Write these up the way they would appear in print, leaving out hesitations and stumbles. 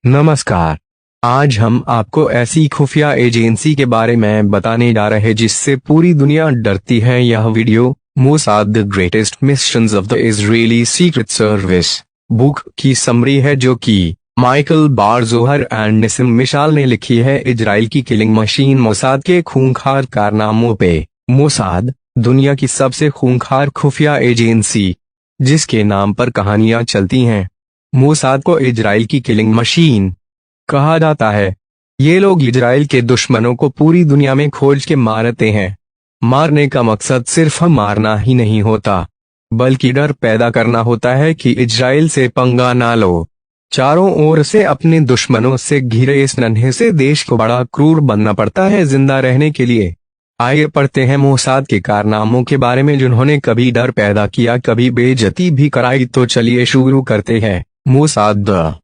नमस्कार। आज हम आपको ऐसी खुफिया एजेंसी के बारे में बताने जा रहे हैं जिससे पूरी दुनिया डरती है। यह video Mossad the greatest missions of the Israeli secret service book की समरी है जो कि माइकल बार जोहर एंड निसिम मिशाल ने लिखी है। इजराइल की किलिंग मशीन मोसाद के खूंखार कारनामों पे। मोसाद दुनिया की सबसे खूंखार खुफिया एजेंसी जिसके नाम पर कहानियां चलती हैं। मोसाद को इजराइल की किलिंग मशीन कहा जाता है। ये लोग इजराइल के दुश्मनों को पूरी दुनिया में खोज के मारते हैं। मारने का मकसद सिर्फ मारना ही नहीं होता बल्कि डर पैदा करना होता है कि इजराइल से पंगा ना लो। चारों ओर से अपने दुश्मनों से घिरे इस नन्हे से देश को बड़ा क्रूर बनना पड़ता है जिंदा रहने के लिए। आइए पढ़ते हैं मोसाद के कारनामों के बारे में जिन्होंने कभी डर पैदा किया कभी बेइज्जती भी कराई। तो चलिए शुरू करते हैं। Mossad the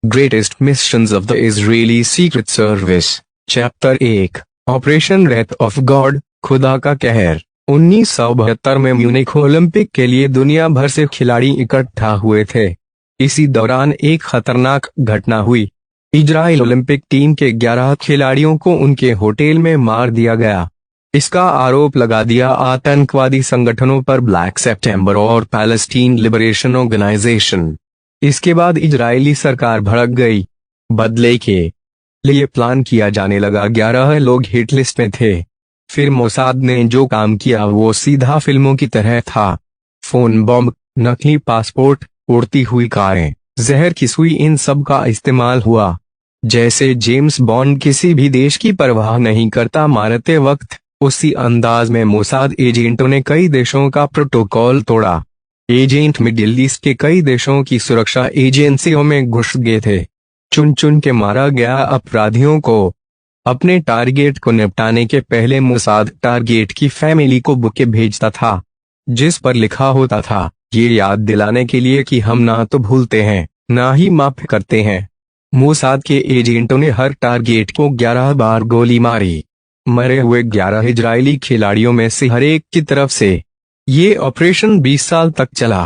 greatest missions of the Israeli secret service. Chapter 1 operation Wraith of God खुदा का कहर। 1972 में म्यूनिख ओलंपिक के लिए दुनिया भर से खिलाड़ी इकट्ठा हुए थे। इसी दौरान एक खतरनाक घटना हुई। इजराइल ओलंपिक टीम के 11 खिलाड़ियों को उनके होटल में मार दिया गया। इसका आरोप लगा दिया आतंकवादी संगठनों पर ब्लैक सितंबर और पैलेस्टीन लिबरेशन ऑर्गेनाइजेशन। इसके बाद इजरायली सरकार भड़क गई। बदले के लिए प्लान किया जाने लगा। 11 लोग हिट लिस्ट में थे। फिर मोसाद ने जो काम किया वो सीधा फिल्मों की तरह था। फोन बॉम्ब, नकली पासपोर्ट, उड़ती हुई कारें, जहर की सुई, इन सब का इस्तेमाल हुआ। जैसे जेम्स बॉन्ड किसी भी देश की परवाह नहीं करता मारते वक्त, उसी अंदाज में मोसाद एजेंटों ने कई देशों का प्रोटोकॉल तोड़ा। एजेंट मिडिल ईस्ट के कई देशों की सुरक्षा एजेंसियों में घुस गए थे। चुन चुन के मारा गया अपराधियों को। अपने टारगेट को निपटाने के पहले मोसाद टारगेट की फैमिली को बुके भेजता था जिस पर लिखा होता था, ये याद दिलाने के लिए कि हम ना तो भूलते हैं ना ही माफ करते हैं। मोसाद के एजेंटों ने हर टारगेट को 11 बार गोली मारी। मरे हुए 11 इजरायली खिलाड़ियों में से हर एक की तरफ से। ये ऑपरेशन 20 साल तक चला।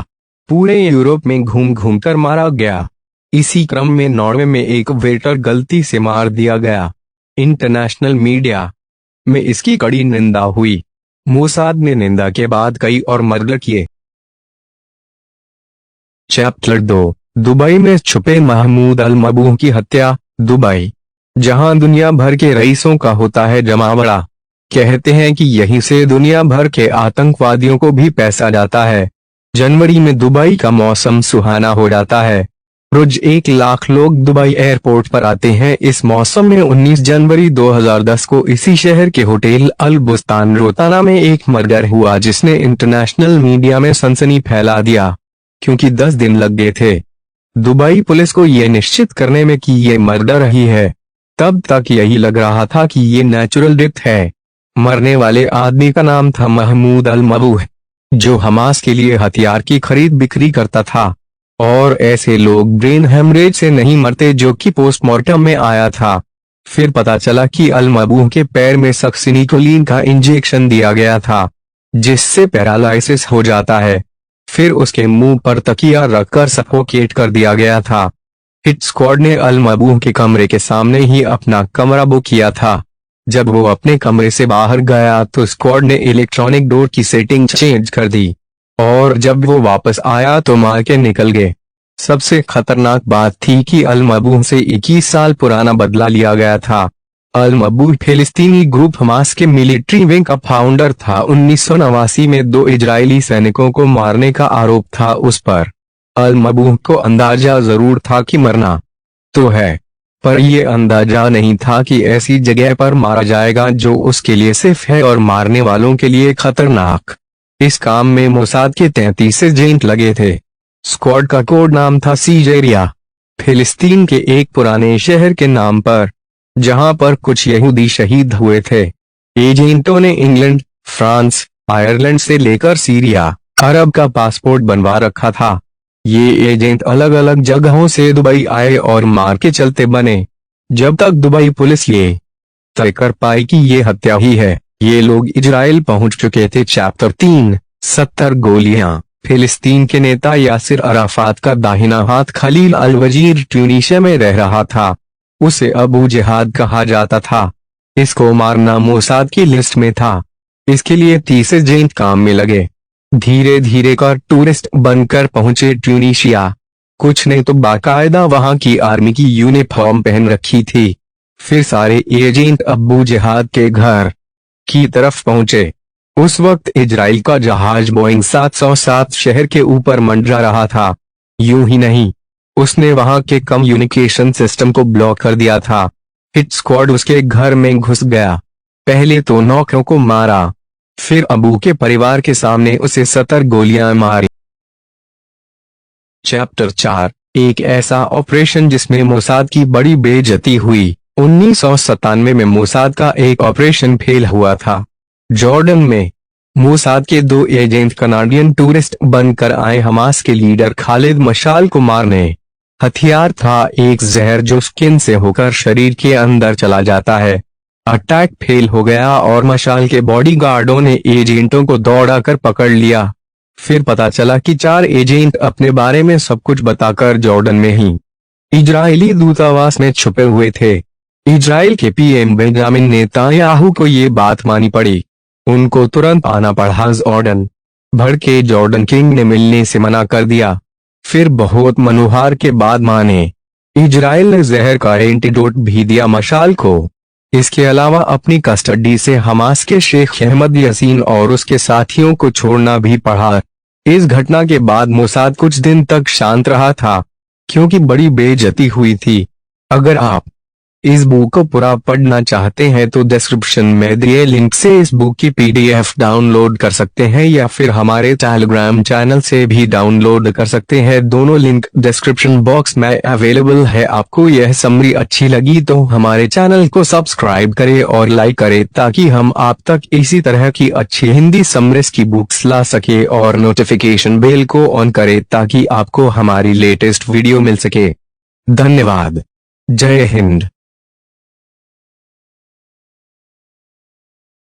पूरे यूरोप में घूम घूम कर मारा गया। इसी क्रम में नॉर्वे में एक वेटर गलती से मार दिया गया। इंटरनेशनल मीडिया में इसकी कड़ी निंदा हुई। मोसाद ने निंदा के बाद कई और मर्डर किए। चैप्टर 2 दुबई में छुपे महमूद अल मबूह की हत्या। दुबई, जहां दुनिया भर के रईसों का होता है जमावड़ा। कहते हैं कि यहीं से दुनिया भर के आतंकवादियों को भी पैसा जाता है। जनवरी में दुबई का मौसम सुहाना हो जाता है। रोज 1 लाख लोग दुबई एयरपोर्ट पर आते हैं। इस मौसम में 19 जनवरी 2010 को इसी शहर के होटल अल बुस्तान रोताना में एक मर्डर हुआ जिसने इंटरनेशनल मीडिया में सनसनी फैला दिया क्योंकि 10 दिन लग गए थे दुबई पुलिस को यह निश्चित करने में कि ये मर्डर ही है। तब तक यही लग रहा था कि ये नेचुरल डेथ है। मरने वाले आदमी का नाम था महमूद अल मबूह, जो हमास के लिए हथियार की खरीद बिक्री करता था। और ऐसे लोग ब्रेन हेमरेज से नहीं मरते जो कि पोस्टमार्टम में आया था। फिर पता चला कि अल मबूह के पैर में सक्सिनिकोलिन का इंजेक्शन दिया गया था जिससे पैरालाइसिस हो जाता है। फिर उसके मुंह पर तकिया रखकर सफोकेट कर दिया गया था। हिट स्क्वाड ने अल मबूह के कमरे के सामने ही अपना कमरा बुक किया था। जब वो अपने कमरे से बाहर गया तो स्क्वाड ने इलेक्ट्रॉनिक डोर की सेटिंग चेंज कर दी और जब वो वापस आया तो मार के निकल गए। सबसे खतरनाक बात थी कि अल मबूह से 21 साल पुराना बदला लिया गया था। अल मबूह फिलिस्तीनी ग्रुप हमास के मिलिट्री विंग का फाउंडर था। 1989 में 2 इजरायली सैनिकों को मारने का आरोप था उस पर। अल मबूह को अंदाजा जरूर था कि मरना तो है, पर यह अंदाजा नहीं था कि ऐसी जगह पर मारा जाएगा जो उसके लिए सेफ है और मारने वालों के लिए खतरनाक। इस काम में मोसाद के 33 एजेंट लगे थे। स्क्वाड का कोड नाम था सीजेरिया, फिलिस्तीन के एक पुराने शहर के नाम पर जहां पर कुछ यहूदी शहीद हुए थे। एजेंटों ने इंग्लैंड, फ्रांस, आयरलैंड से लेकर सीरिया, अरब का पासपोर्ट बनवा रखा था। ये एजेंट अलग अलग जगहों से दुबई आए और मार के चलते बने जब तक दुबई पुलिस ये तय कर पाई कि ये हत्या ही है। ये लोग इजराइल पहुंच चुके थे। चैप्टर 3 70 गोलियां फिलिस्तीन के नेता यासिर अराफात का दाहिना हाथ खलील अल वजीर ट्यूनीशिया में रह रहा था। उसे अबू जिहाद कहा जाता था। इसको मारना मोसाद की लिस्ट में था। इसके लिए 30 एजेंट काम में लगे। धीरे धीरे कर टूरिस्ट बनकर पहुंचे ट्यूनीशिया। कुछ ने तो बाकायदा वहां की आर्मी की यूनिफॉर्म पहन रखी थी। फिर सारे एजेंट अबू जिहाद के घर की तरफ पहुंचे। उस वक्त इजराइल का जहाज बोइंग 707 शहर के ऊपर मंडरा रहा था। यूं ही नहीं, उसने वहां के कम्युनिकेशन सिस्टम को ब्लॉक कर दिया था। हिट स्क्वाड उसके घर में घुस गया। पहले तो नौकरों को मारा, फिर अबू के परिवार के सामने उसे 70 गोलियां मारी। चैप्टर 4, एक ऐसा ऑपरेशन जिसमें मोसाद की बड़ी बेइज्जती हुई। 1997 में मोसाद का एक ऑपरेशन फेल हुआ था। जॉर्डन में मोसाद के 2 एजेंट कनाडियन टूरिस्ट बनकर आए हमास के लीडर खालिद मशाल को मारने। हथियार था एक जहर जो स्किन से होकर शरीर के अंदर चला जाता है। अटैक फेल हो गया और मशाल के बॉडीगार्डों ने एजेंटों को दौड़ा कर पकड़ लिया। फिर पता चला कि 4 एजेंट अपने बारे में सब कुछ बताकर जॉर्डन में ही इजरायली दूतावास में छुपे हुए थे। इजराइल के पीएम बेंजामिन नेतन्याहू को ये बात मानी पड़ी। उनको तुरंत आना पड़ा जॉर्डन। भड़के जॉर्डन किंग ने मिलने से मना कर दिया। फिर बहुत मनोहार के बाद माने। इजराइल ने जहर का एंटीडोट भी दिया मशाल को। इसके अलावा अपनी कस्टडी से हमास के शेख अहमद यासीन और उसके साथियों को छोड़ना भी पड़ा। इस घटना के बाद मोसाद कुछ दिन तक शांत रहा था, क्योंकि बड़ी बेइज्जती हुई थी। अगर आप इस बुक को पूरा पढ़ना चाहते हैं तो डिस्क्रिप्शन में दिए लिंक से इस बुक की PDF डाउनलोड कर सकते हैं या फिर हमारे टेलीग्राम चैनल से भी डाउनलोड कर सकते हैं। दोनों लिंक डिस्क्रिप्शन बॉक्स में अवेलेबल है। आपको यह समरी अच्छी लगी तो हमारे चैनल को सब्सक्राइब करें और लाइक करें ताकि हम आप तक इसी तरह की अच्छी हिंदी समरीज की बुक्स ला सके, और नोटिफिकेशन बेल को ऑन करें ताकि आपको हमारी लेटेस्ट वीडियो मिल सके। धन्यवाद। जय हिंद।